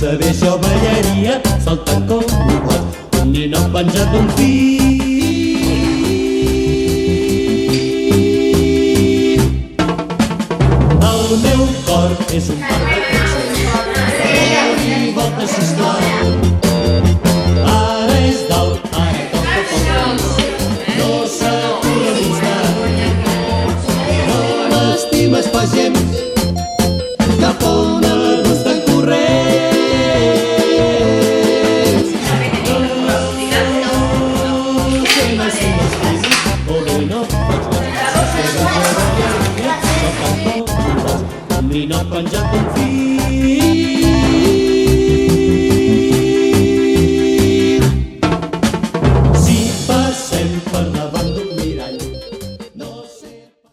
saber jo ballaria saltant com un pot, un ninot penjat d'un fil. El meu cor és un parc